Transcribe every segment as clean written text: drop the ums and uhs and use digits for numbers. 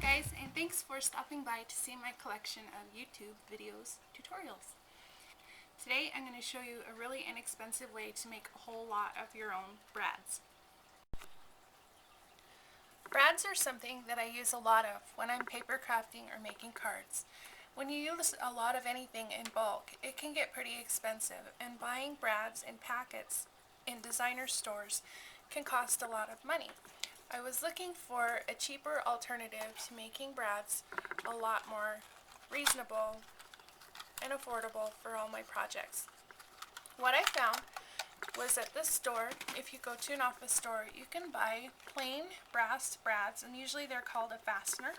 guys, and thanks for stopping by to see my collection of YouTube videos tutorials. Today I'm going to show you a really inexpensive way to make a whole lot of your own brads. Brads are something that I use a lot of when I'm paper crafting or making cards. When you use a lot of anything in bulk, it can get pretty expensive, and buying brads in packets in designer stores can cost a lot of money. I was looking for a cheaper alternative to making brads a lot more reasonable and affordable for all my projects. What I found was at this store, if you go to an office store, you can buy plain brass brads, and usually they're called a fastener.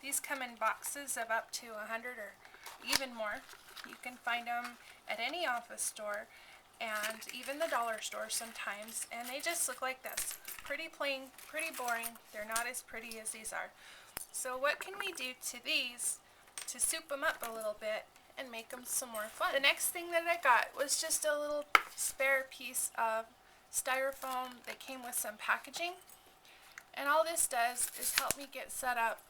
These come in boxes of up to 100 or even more. You can find them at any office store and even the dollar store sometimes, and they just look like this. Pretty plain, pretty boring. They're not as pretty as these are. So what can we do to these to soup them up a little bit and make them some more fun? The next thing that I got was just a little spare piece of styrofoam that came with some packaging, and all this does is help me get set up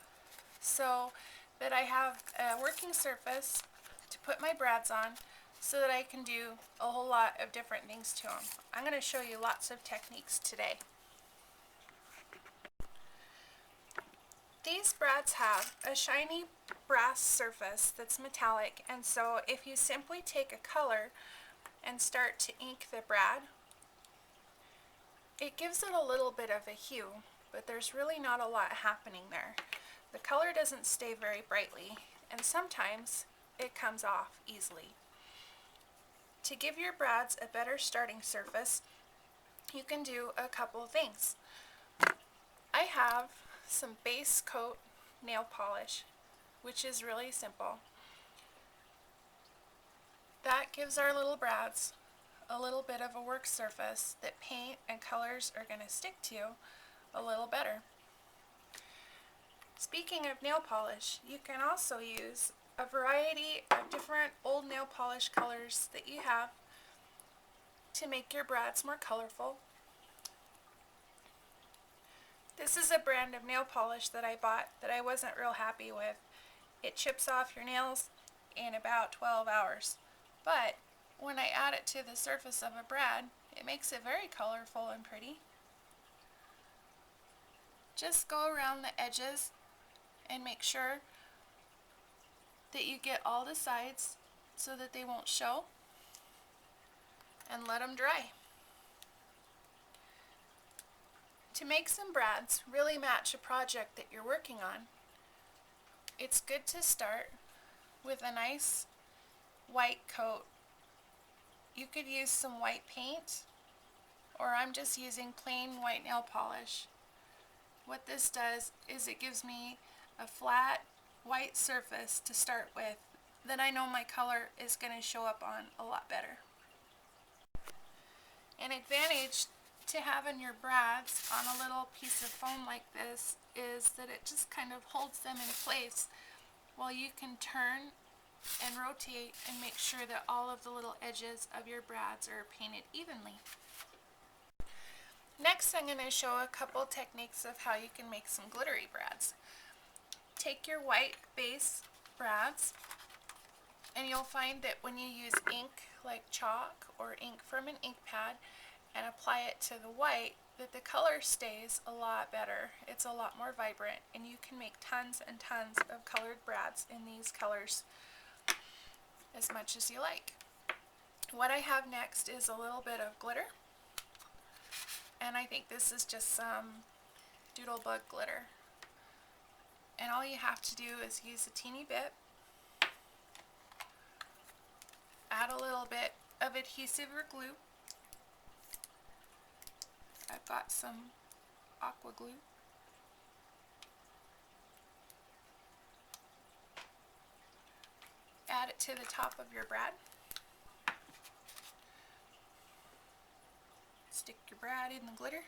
so that I have a working surface to put my brads on, so that I can do a whole lot of different things to them. I'm going to show you lots of techniques today. These brads have a shiny brass surface that's metallic, and so if you simply take a color and start to ink the brad, it gives it a little bit of a hue, but there's really not a lot happening there. The color doesn't stay very brightly, and sometimes it comes off easily. To give your brads a better starting surface, you can do a couple of things. I have some base coat nail polish, which is really simple. That gives our little brads a little bit of a work surface that paint and colors are going to stick to a little better. Speaking of nail polish, you can also use a variety of different old nail polish colors that you have to make your brads more colorful. This is a brand of nail polish that I bought that I wasn't real happy with. It chips off your nails in about 12 hours. But when I add it to the surface of a brad, it makes it very colorful and pretty. Just go around the edges and make sure that you get all the sides so that they won't show, and let them dry. To make some brads really match a project that you're working on, it's good to start with a nice white coat. You could use some white paint, or I'm just using plain white nail polish. What this does is it gives me a flat white surface to start with that I know my color is going to show up on a lot better. An advantage to having your brads on a little piece of foam like this is that it just kind of holds them in place while you can turn and rotate and make sure that all of the little edges of your brads are painted evenly. Next, I'm going to show a couple techniques of how you can make some glittery brads. Take your white base brads, and you'll find that when you use ink like chalk or ink from an ink pad and apply it to the white, that the color stays a lot better. It's a lot more vibrant, and you can make tons and tons of colored brads in these colors as much as you like. What I have next is a little bit of glitter, and I think this is just some doodlebug glitter. And all you have to do is use a teeny bit, add a little bit of adhesive or glue. I've got some aqua glue. Add it to the top of your brad. Stick your brad in the glitter.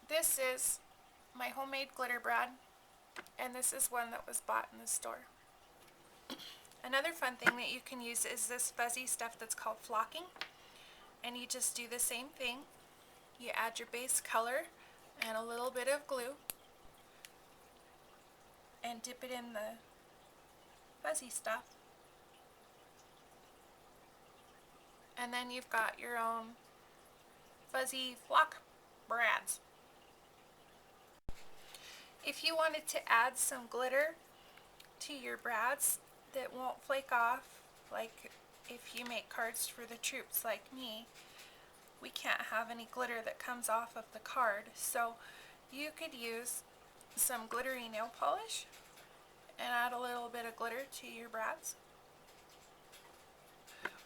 This is my homemade glitter brad, and this is one that was bought in the store. Another fun thing that you can use is this fuzzy stuff that's called flocking, and you just do the same thing. You add your base color and a little bit of glue and dip it in the fuzzy stuff. And then you've got your own fuzzy flock brads. If you wanted to add some glitter to your brads that won't flake off, like if you make cards for the troops like me, we can't have any glitter that comes off of the card, so you could use some glittery nail polish and add a little bit of glitter to your brads.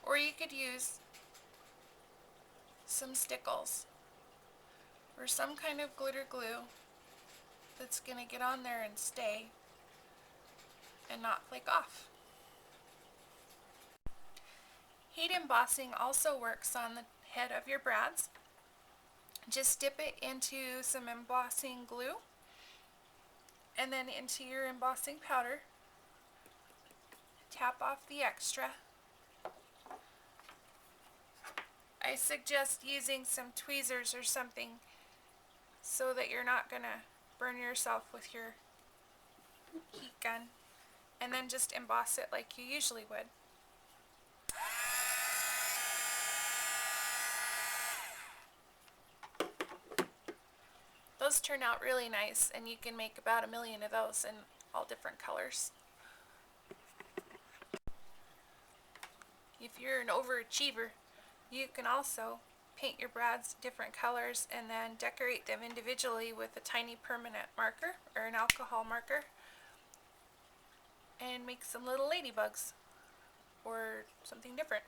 Or you could use some stickles or some kind of glitter glue that's going to get on there and stay and not flake off. Heat embossing also works on the head of your brads. Just dip it into some embossing glue and then into your embossing powder. Tap off the extra. I suggest using some tweezers or something so that you're not going to burn yourself with your heat gun, and then just emboss it like you usually would. Those turn out really nice, and you can make about 1 million of those in all different colors. If you're an overachiever, you can also paint your brads different colors and then decorate them individually with a tiny permanent marker or an alcohol marker and make some little ladybugs or something different.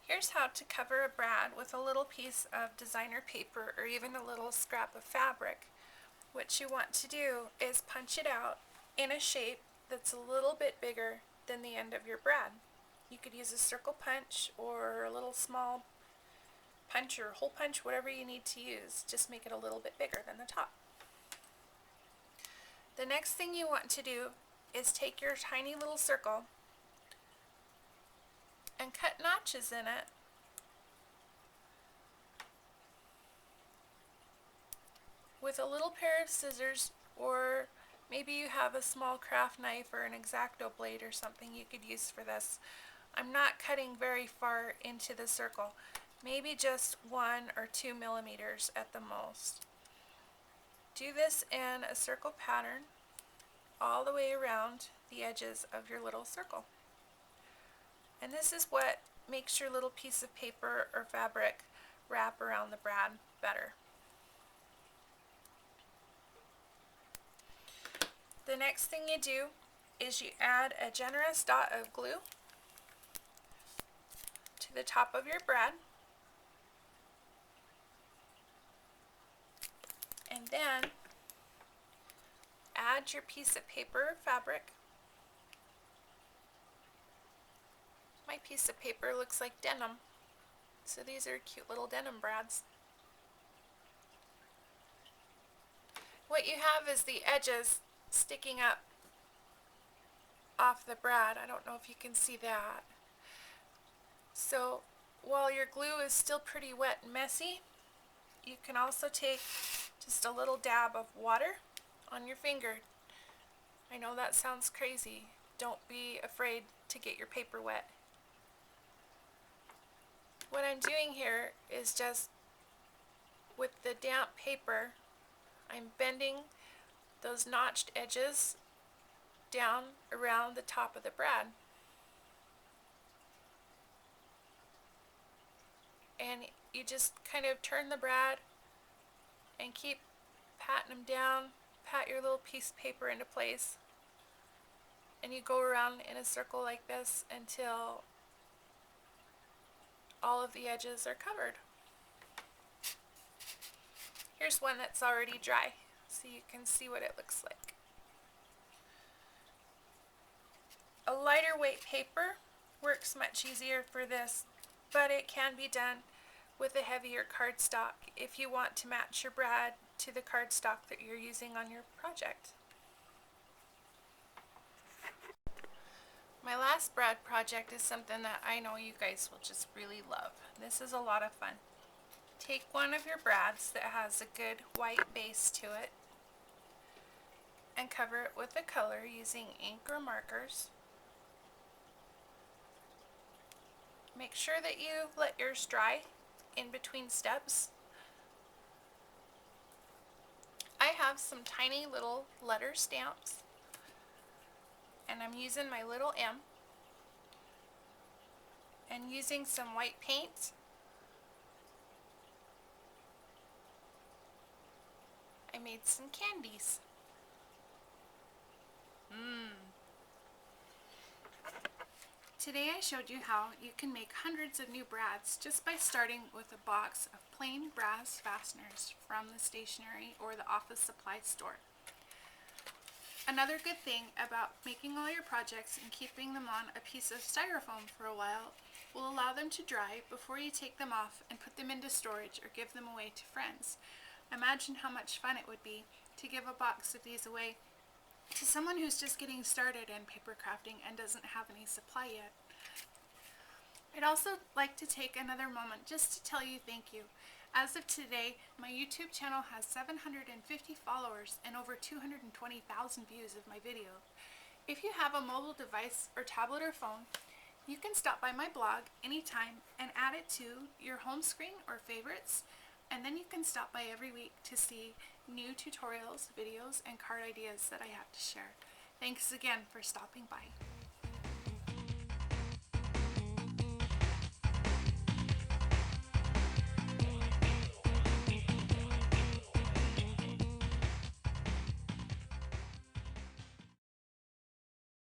Here's how to cover a brad with a little piece of designer paper or even a little scrap of fabric. What you want to do is punch it out in a shape that's a little bit bigger than the end of your brad. You could use a circle punch or a little small punch or hole punch, whatever you need to use. Just make it a little bit bigger than the top. The next thing you want to do is take your tiny little circle and cut notches in it with a little pair of scissors, or maybe you have a small craft knife or an X-Acto blade or something you could use for this. I'm not cutting very far into the circle, maybe just 1 or 2 millimeters at the most. Do this in a circle pattern all the way around the edges of your little circle. And this is what makes your little piece of paper or fabric wrap around the brad better. The next thing you do is you add a generous dot of glue to the top of your brad, and then add your piece of paper or fabric. My piece of paper looks like denim, so these are cute little denim brads. What you have is the edges sticking up off the brad. I don't know if you can see that. So while your glue is still pretty wet and messy, you can also take just a little dab of water on your finger. I know that sounds crazy. Don't be afraid to get your paper wet. What I'm doing here is just with the damp paper, I'm bending those notched edges down around the top of the brad. And you just kind of turn the brad and keep patting them down, pat your little piece of paper into place, and you go around in a circle like this until all of the edges are covered. Here's one that's already dry, so you can see what it looks like. A lighter weight paper works much easier for this, but it can be done with a heavier cardstock if you want to match your brad to the cardstock that you're using on your project. My last brad project is something that I know you guys will just really love. This is a lot of fun. Take one of your brads that has a good white base to it and cover it with a color using ink or markers. Make sure that you let yours dry in between steps. I have some tiny little letter stamps and I'm using my little M and using some white paint. I made some candies. Today I showed you how you can make hundreds of new brads just by starting with a box of plain brass fasteners from the stationery or the office supply store. Another good thing about making all your projects and keeping them on a piece of styrofoam for a while will allow them to dry before you take them off and put them into storage or give them away to friends. Imagine how much fun it would be to give a box of these away to someone who's just getting started in paper crafting and doesn't have any supply yet. I'd also like to take another moment just to tell you thank you. As of today, my YouTube channel has 750 followers and over 220,000 views of my video. If you have a mobile device or tablet or phone, you can stop by my blog anytime and add it to your home screen or favorites, and then you can stop by every week to see new tutorials, videos, and card ideas that I have to share. Thanks again for stopping by.